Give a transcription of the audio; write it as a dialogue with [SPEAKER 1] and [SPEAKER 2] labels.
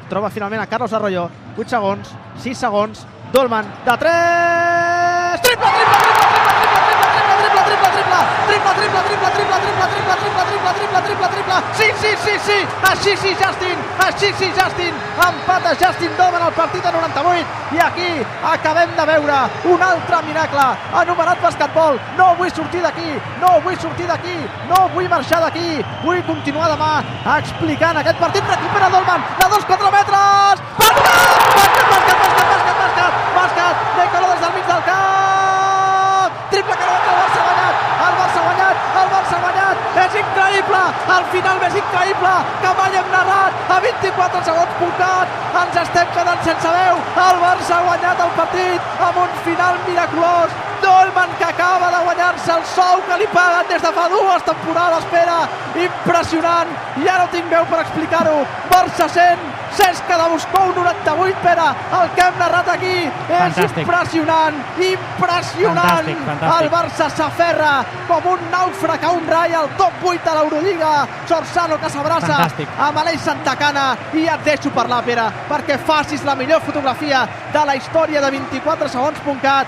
[SPEAKER 1] troba finalment a Carlos Arroyo, 8 segons, 6 segons, Dolman de 3, triple, sí, així sí Justin, empata Justin Dolman al partit a 98, i aquí acabem de veure un altre miracle anomenat basquetbol. No vull sortir d'aquí, no vull marxar d'aquí, vull continuar demà explicant aquest partit. Recupera Dolman de 2-4 metres, bàsquet, de Colo des del mig del camp, triple que no entra, el Barça ha guanyat, és increïble, al final més increïble que mai hem narrat, a 24 segons puncat, ens estem quedant sense veu, el Barça ha guanyat el partit amb un final miraculós. Dolman, que acaba de guanyar-se el sou que li paguen des de fa 2 temporades, espera, impressionant, ja no tinc veu per explicar-ho. Barça 100, Cesca de Moscou 98, Pere, el que hem narrat aquí és impressionant.
[SPEAKER 2] Fantàstic.
[SPEAKER 1] El Barça s'aferra com un nàufrag a un rai al top 8 de l'Eurolliga. Sorsano que s'abraça amb Aleix Santacana, i et deixo parlar, Pere, perquè facis la millor fotografia de la història de 24segons.cat.